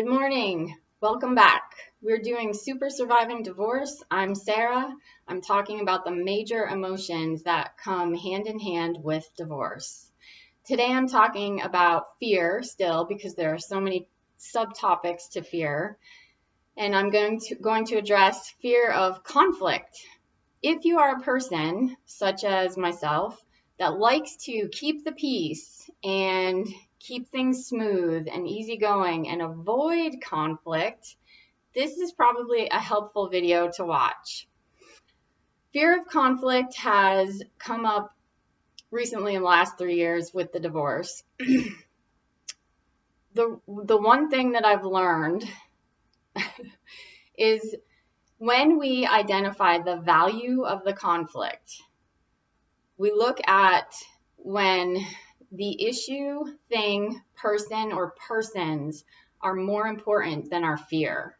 Good morning. Welcome back. We're doing Super Surviving Divorce. I'm Sarah. I'm talking about the major emotions that come hand in hand with divorce. Today I'm talking about fear still because there are so many subtopics to fear. And I'm going to address fear of conflict. If you are a person, such as myself, that likes to keep the peace and keep things smooth and easygoing and avoid conflict, this is probably a helpful video to watch. Fear of conflict has come up recently in the last 3 years with the divorce. The one thing that I've learned is when we identify the value of the conflict, we look at when the issue, thing, person, or persons are more important than our fear,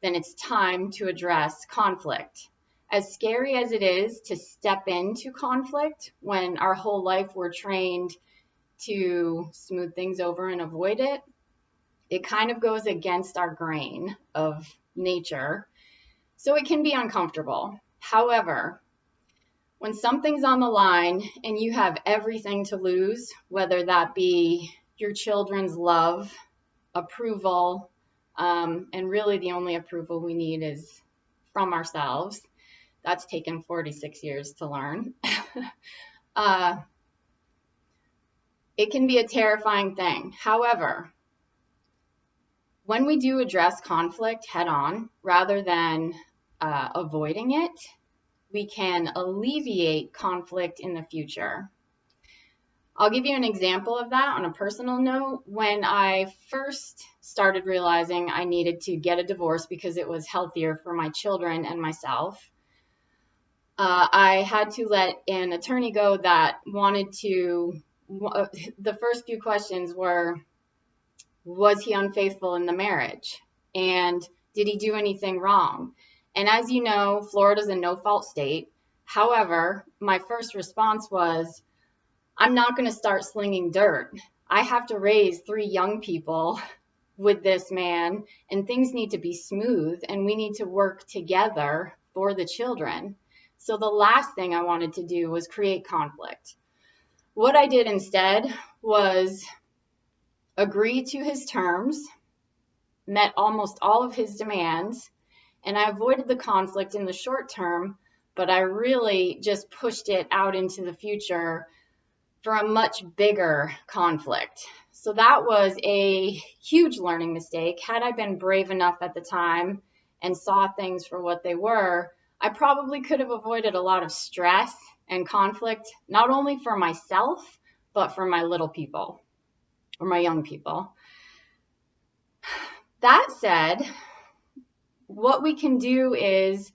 then it's time to address conflict. As scary as it is to step into conflict when our whole life we're trained to smooth things over and avoid it, it kind of goes against our grain of nature. So it can be uncomfortable. However, when something's on the line and you have everything to lose, whether that be your children's love, approval, and really the only approval we need is from ourselves. That's taken 46 years to learn. It can be a terrifying thing. However, when we do address conflict head on, rather than avoiding it, we can alleviate conflict in the future. I'll give you an example of that on a personal note. When I first started realizing I needed to get a divorce because it was healthier for my children and myself, I had to let an attorney go that wanted to, the first few questions were, was he unfaithful in the marriage? And did he do anything wrong? And as you know, Florida's a no-fault state. However, my first response was, I'm not going to start slinging dirt. I have to raise 3 young people with this man, and things need to be smooth, and we need to work together for the children. So the last thing I wanted to do was create conflict. What I did instead was agree to his terms, met almost all of his demands, and I avoided the conflict in the short term, but I really just pushed it out into the future for a much bigger conflict. So that was a huge learning mistake. Had I been brave enough at the time and saw things for what they were, I probably could have avoided a lot of stress and conflict, not only for myself, but for my little people or my young people. That said, what we can do is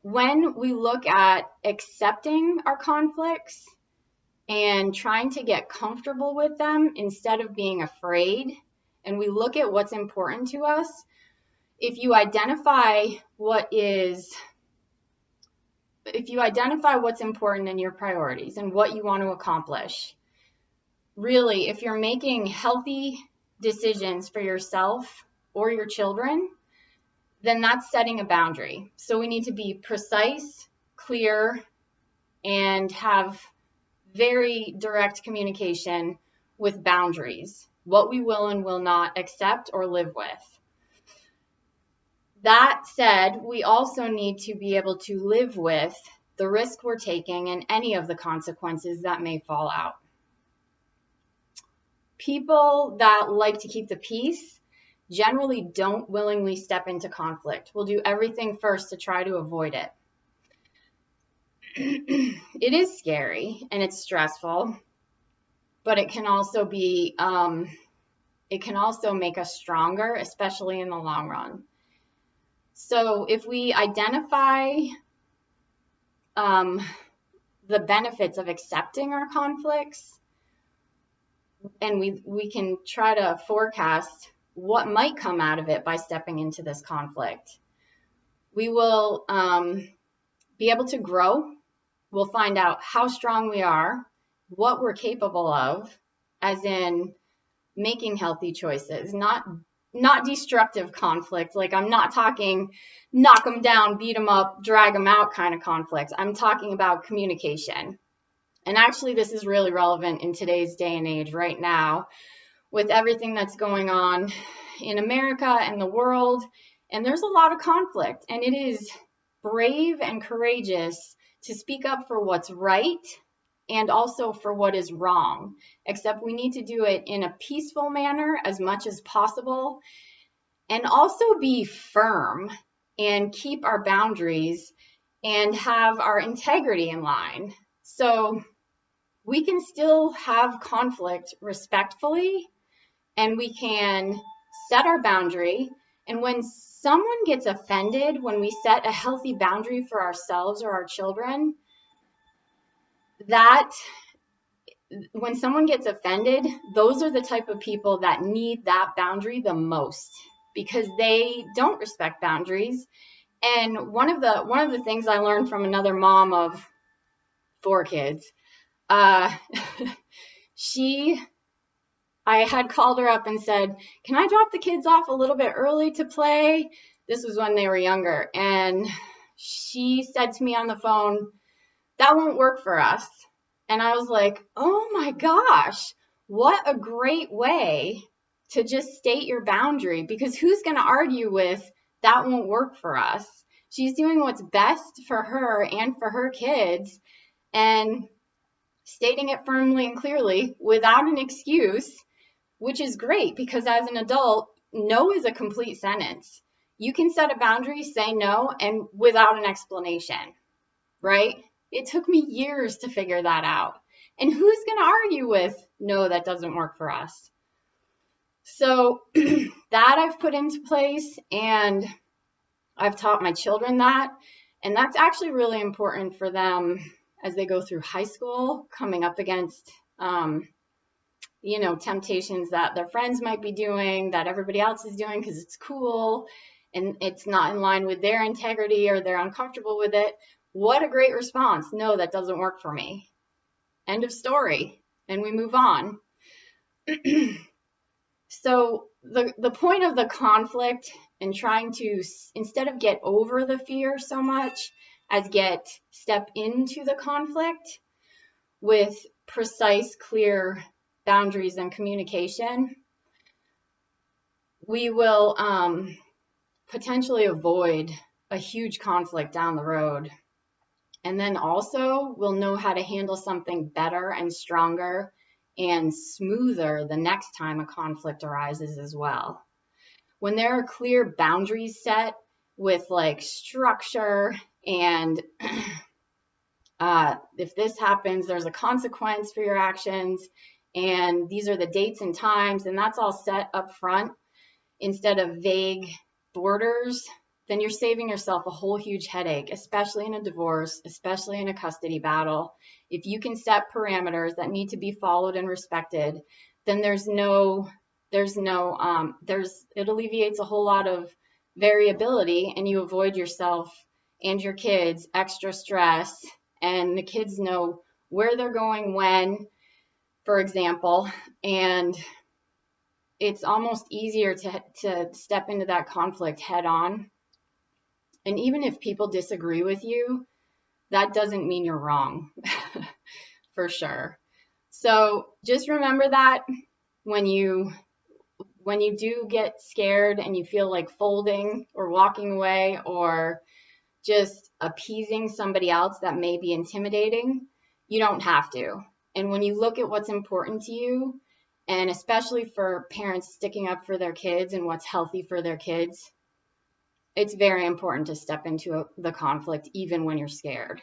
when we look at accepting our conflicts and trying to get comfortable with them instead of being afraid, and we look at what's important to us, if you identify what's important in your priorities and what you want to accomplish, really, if you're making healthy decisions for yourself or your children, then that's setting a boundary. So we need to be precise, clear, and have very direct communication with boundaries, what we will and will not accept or live with. That said, we also need to be able to live with the risk we're taking and any of the consequences that may fall out. People that like to keep the peace generally don't willingly step into conflict. We'll do everything first to try to avoid it. It is scary and it's stressful, but it can also be, it can also make us stronger, especially in the long run. So if we identify the benefits of accepting our conflicts, and we can try to forecast what might come out of it by stepping into this conflict, we will be able to grow. We'll find out how strong we are, what we're capable of, as in making healthy choices, not not destructive conflict. Like, I'm not talking knock them down, beat them up, drag them out kind of conflict. I'm talking about communication. And actually, this is really relevant in today's day and age right now with everything that's going on in America and the world. And there's a lot of conflict, and it is brave and courageous to speak up for what's right and also for what is wrong, except we need to do it in a peaceful manner as much as possible, and also be firm and keep our boundaries and have our integrity in line. So we can still have conflict respectfully, and we can set our boundary. And when someone gets offended, when we set a healthy boundary for ourselves or our children, that when someone gets offended, those are the type of people that need that boundary the most, because they don't respect boundaries. And one of the things I learned from another mom of 4 kids, I had called her up and said, can I drop the kids off a little bit early to play? This was when they were younger. And she said to me on the phone, that won't work for us. And I was like, oh my gosh, what a great way to just state your boundary, because who's going to argue with that won't work for us? She's doing what's best for her and for her kids, and stating it firmly and clearly without an excuse, which is great, because as an adult, no is a complete sentence. You can set a boundary, say no, and without an explanation, right? It took me years to figure that out. And who's going to argue with, no, that doesn't work for us? So that I've put into place, and I've taught my children that. And that's actually really important for them as they go through high school, coming up against, temptations that their friends might be doing, that everybody else is doing because it's cool and it's not in line with their integrity, or they're uncomfortable with it. What a great response. No, that doesn't work for me. End of story. And we move on. So the point of the conflict, and trying to, instead of get over the fear so much as step into the conflict with precise, clear boundaries and communication, we will potentially avoid a huge conflict down the road. And then also we'll know how to handle something better and stronger and smoother the next time a conflict arises as well. When there are clear boundaries set with like structure, and if this happens, there's a consequence for your actions, and these are the dates and times, and that's all set up front instead of vague borders, then you're saving yourself a whole huge headache, especially in a divorce, especially in a custody battle. If you can set parameters that need to be followed and respected, then it alleviates a whole lot of variability, and you avoid yourself and your kids extra stress, and the kids know where they're going when, for example, and it's almost easier to step into that conflict head on. And even if people disagree with you, that doesn't mean you're wrong, for sure. So just remember that when you do get scared and you feel like folding or walking away or just appeasing somebody else that may be intimidating, you don't have to. And when you look at what's important to you, and especially for parents sticking up for their kids and what's healthy for their kids, it's very important to step into the conflict even when you're scared.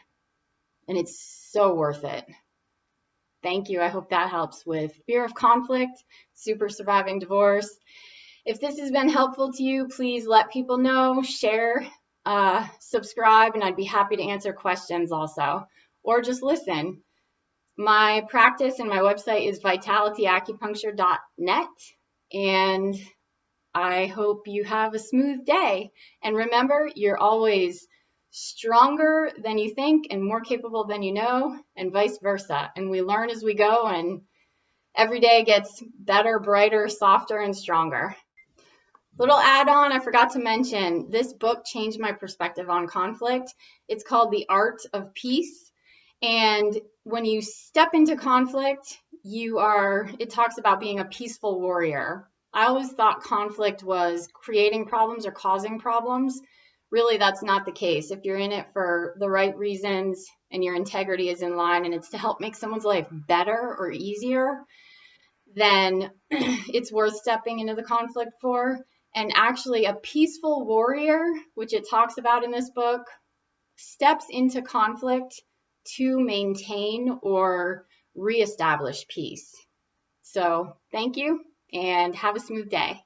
And it's so worth it. Thank you. I hope that helps with fear of conflict, super surviving divorce. If this has been helpful to you, please let people know, share, subscribe, and I'd be happy to answer questions also, or just listen. My practice and my website is vitality-acupuncture.net, and I hope you have a smooth day. And remember, you're always stronger than you think and more capable than you know, and vice versa. And we learn as we go, and every day gets better, brighter, softer, and stronger. Little add-on I forgot to mention, this book changed my perspective on conflict. It's called The Art of Peace. And when you step into conflict, it talks about being a peaceful warrior. I always thought conflict was creating problems or causing problems. Really, that's not the case. If you're in it for the right reasons and your integrity is in line and it's to help make someone's life better or easier, then it's worth stepping into the conflict for. And actually, a peaceful warrior, which it talks about in this book, steps into conflict to maintain or reestablish peace. So, thank you and have a smooth day.